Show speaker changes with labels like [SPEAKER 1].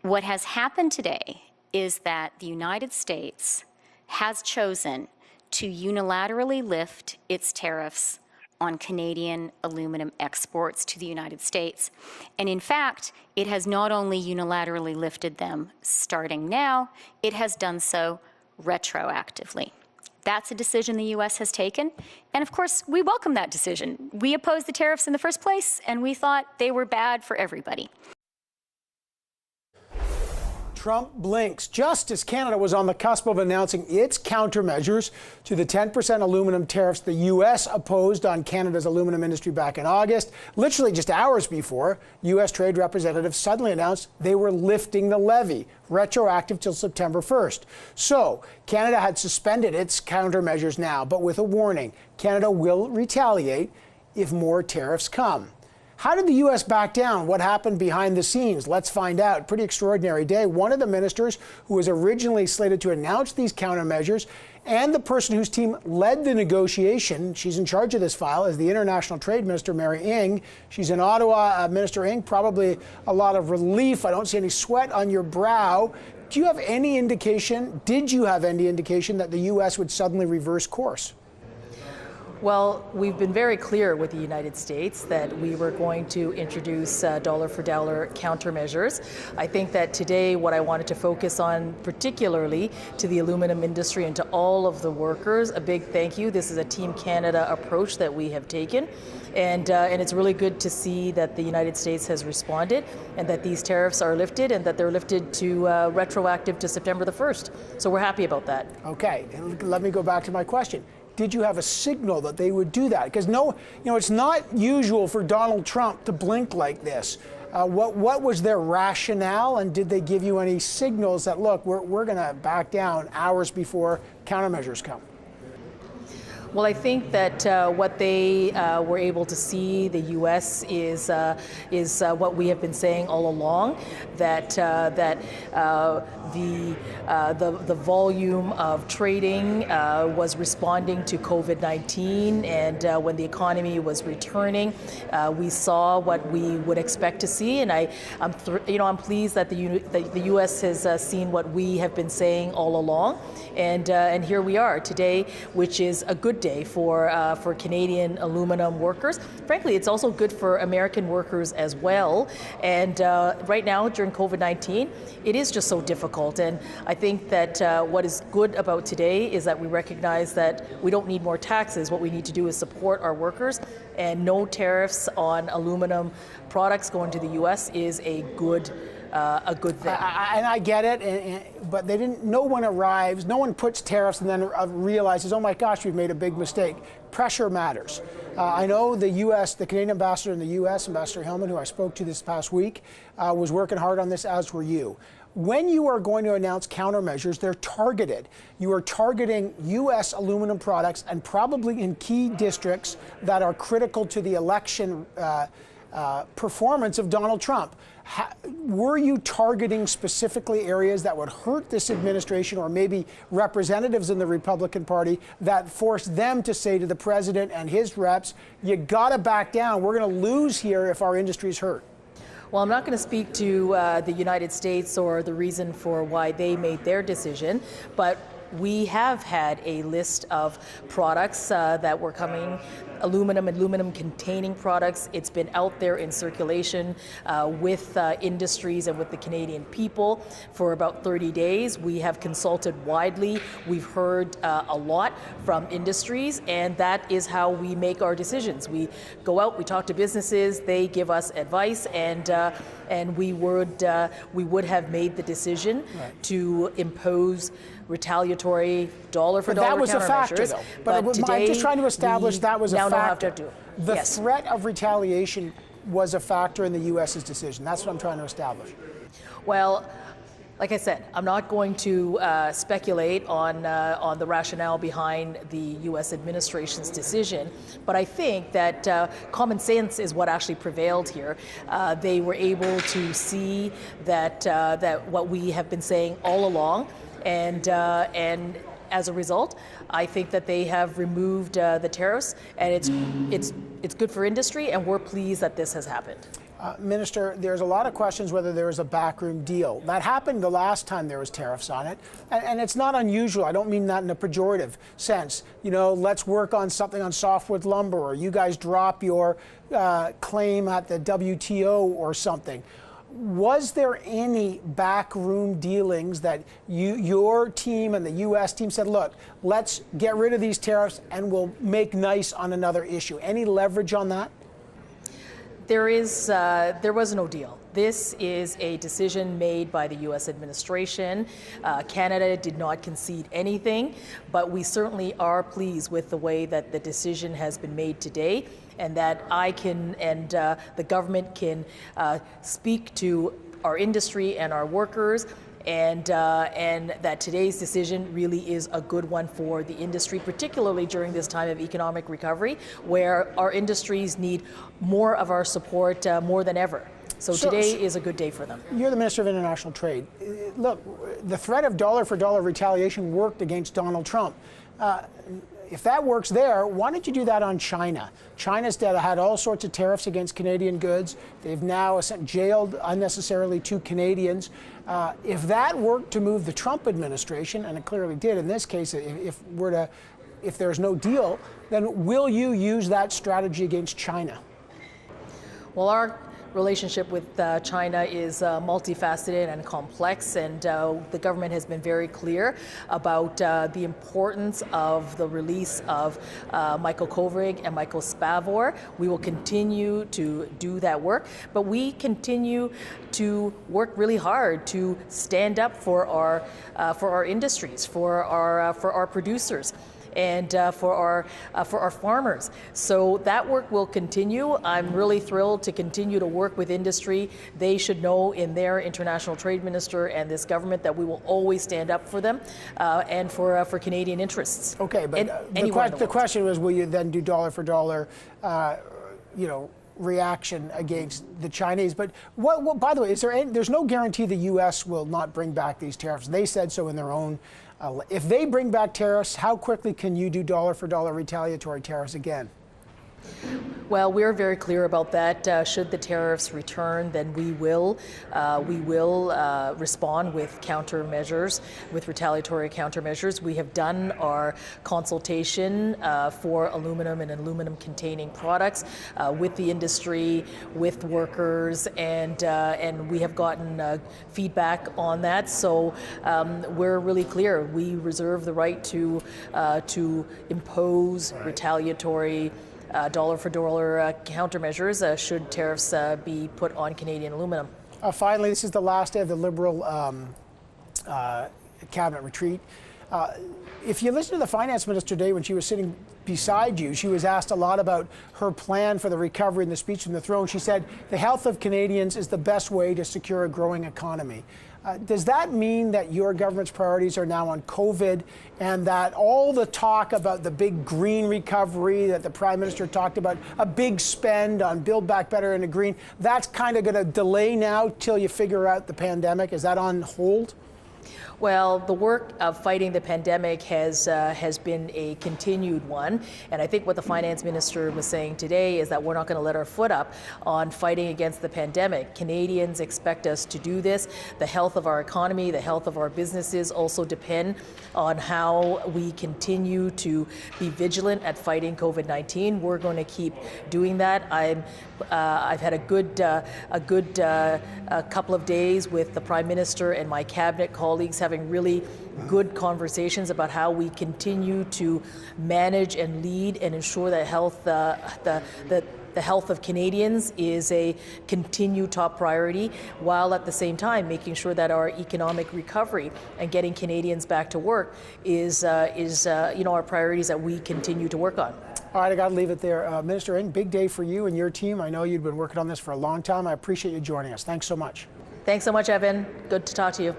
[SPEAKER 1] What has happened today is that the United States has chosen to unilaterally lift its tariffs on Canadian aluminum exports to the United States. And in fact, it has not only unilaterally lifted them starting now, it has done so retroactively. That's a decision the U.S. has taken. And of course, we welcome that decision. We opposed the tariffs in the first place, and we thought they were bad for everybody.
[SPEAKER 2] Trump blinks just as Canada was on the cusp of announcing its countermeasures to the 10% aluminum tariffs the U.S. opposed on Canada's aluminum industry back in August. Literally just hours before, U.S. trade representatives suddenly announced they were lifting the levy, retroactive till September 1st. So Canada had suspended its countermeasures now, but with a warning: Canada will retaliate if more tariffs come. How did the U.S. back down? What happened behind the scenes? Let's find out. Pretty extraordinary day. One of the ministers who was originally slated to announce these countermeasures and the person whose team led the negotiation, she's in charge of this file, is the International Trade Minister, Mary Ng. She's in Ottawa. Minister Ng, probably a lot of relief. I don't see any sweat on your brow. Do you have any indication, did you have any indication that the U.S. would suddenly reverse course?
[SPEAKER 3] Well, we've been very clear with the United States that we were going to introduce dollar-for-dollar countermeasures. I think that today what I wanted to focus on, particularly to the aluminum industry and to all of the workers, a big thank you. This is a Team Canada approach that we have taken. And it's really good to see that the United States has responded and that these tariffs are lifted and that they're lifted to retroactive to September the 1st. So we're happy about that. Okay,
[SPEAKER 2] and let me go back to my question. Did you have a signal that they would do that? Because it's not usual for Donald Trump to blink like this. What was their rationale, and did they give you any signals that, look, we're going to back down hours before countermeasures come?
[SPEAKER 3] Well, I think that what they were able to see, the U.S., is what we have been saying all along, that the volume of trading was responding to COVID-19, and when the economy was returning, we saw what we would expect to see. And I'm pleased that the U.S. has seen what we have been saying all along, and here we are today, which is a good day for Canadian aluminum workers. Frankly, it's also good for American workers as well. And right now, during COVID-19, it is just so difficult. And I think that what is good about today is that we recognize that we don't need more taxes. What we need to do is support our workers, and no tariffs on aluminum products going to the U.S. is a good thing.
[SPEAKER 2] And I get it, but they didn't. No one arrives, no one puts tariffs and then realizes, oh my gosh, we've made a big mistake. Pressure matters. I know the Canadian ambassador in the U.S., Ambassador Hillman, who I spoke to this past week, was working hard on this, as were you. When you are going to announce countermeasures, they're targeted. You are targeting U.S. aluminum products, and probably in key districts that are critical to the election performance of Donald Trump. Were you targeting specifically areas that would hurt this administration, or maybe representatives in the Republican Party, that forced them to say to the president and his reps, you got to back down, we're going to lose here if our industry's hurt?
[SPEAKER 3] Well, I'm not going to speak to the United States or the reason for why they made their decision, but we have had a list of products that were coming, aluminum and aluminum-containing products. It's been out there in circulation with industries and with the Canadian people for about 30 days. We have consulted widely. We've heard a lot from industries, and that is how we make our decisions. We go out, we talk to businesses, they give us advice, and we would have made the decision to impose retaliatory dollar-for-dollar countermeasures.
[SPEAKER 2] That was a factor, though. But today, I'm just trying to establish that was a factor. The threat of retaliation was a factor in the U.S.'s decision. That's what I'm trying to establish.
[SPEAKER 3] Well, like I said, I'm not going to speculate on the rationale behind the U.S. administration's decision, but I think that common sense is what actually prevailed here. They were able to see that what we have been saying all along, and as a result, I think that they have removed the tariffs, and it's good for industry, and we're pleased that this has happened.
[SPEAKER 2] Minister, there's a lot of questions whether there was a backroom deal. That happened the last time there was tariffs on it, and it's not unusual. I don't mean that in a pejorative sense. You know, let's work on something on softwood lumber, or you guys drop your claim at the WTO or something. Was there any backroom dealings that your team and the U.S. team said, look, let's get rid of these tariffs and we'll make nice on another issue? Any leverage on that?
[SPEAKER 3] There was no deal. This is a decision made by the U.S. administration. Canada did not concede anything, but we certainly are pleased with the way that the decision has been made today, and that I can and the government can speak to our industry and our workers, and that today's decision really is a good one for the industry, particularly during this time of economic recovery, where our industries need more of our support more than ever. So today is a good day for them.
[SPEAKER 2] You're the Minister of International Trade. Look, the threat of dollar-for-dollar retaliation worked against Donald Trump. If that works there, why don't you do that on China? China's had all sorts of tariffs against Canadian goods. They've now jailed unnecessarily 2 Canadians. If that worked to move the Trump administration, and it clearly did in this case, if there's no deal, then will you use that strategy against China?
[SPEAKER 3] Well, our relationship with China is multifaceted and complex, and the government has been very clear about the importance of the release of Michael Kovrig and Michael Spavor. We will continue to do that work, but we continue to work really hard to stand up for our industries, for our producers, and for our farmers. So that work will continue. I'm really thrilled to continue to work with industry. They should know in their international trade minister and this government that we will always stand up for them and for Canadian interests.
[SPEAKER 2] Okay, but the question was, will you then do dollar for dollar, reaction against the Chinese? But what by the way, there's no guarantee the U.S. will not bring back these tariffs. They said so in their own. If they bring back tariffs, how quickly can you do dollar-for-dollar retaliatory tariffs again?
[SPEAKER 3] Well, we're very clear about that. Should the tariffs return, then we will respond with countermeasures, with retaliatory countermeasures. We have done our consultation for aluminum and aluminum-containing products with the industry, with workers, and we have gotten feedback on that. So we're really clear. We reserve the right to impose retaliatory dollar-for-dollar countermeasures should tariffs be put on Canadian aluminum.
[SPEAKER 2] Finally, this is the last day of the Liberal cabinet retreat. If you listen to the finance minister today when she was sitting beside you, she was asked a lot about her plan for the recovery in the speech from the throne. She said, the health of Canadians is the best way to secure a growing economy. Does that mean that your government's priorities are now on COVID, and that all the talk about the big green recovery that the Prime Minister talked about, a big spend on Build Back Better and the green, that's kind of going to delay now till you figure out the pandemic? Is that on hold?
[SPEAKER 3] Well, the work of fighting the pandemic has been a continued one, and I think what the finance minister was saying today is that we're not going to let our foot up on fighting against the pandemic. Canadians expect us to do this. The health of our economy, the health of our businesses also depend on how we continue to be vigilant at fighting COVID-19. We're going to keep doing that. I've had a good couple of days with the Prime Minister and my cabinet colleagues, having really good conversations about how we continue to manage and lead and ensure that the health of Canadians is a continued top priority, while at the same time making sure that our economic recovery and getting Canadians back to work is our priorities that we continue to work on.
[SPEAKER 2] All right, I got to leave it there. Minister Ng, big day for you and your team. I know you've been working on this for a long time. I appreciate you joining us. Thanks so much.
[SPEAKER 3] Thanks so much, Evan. Good to talk to you.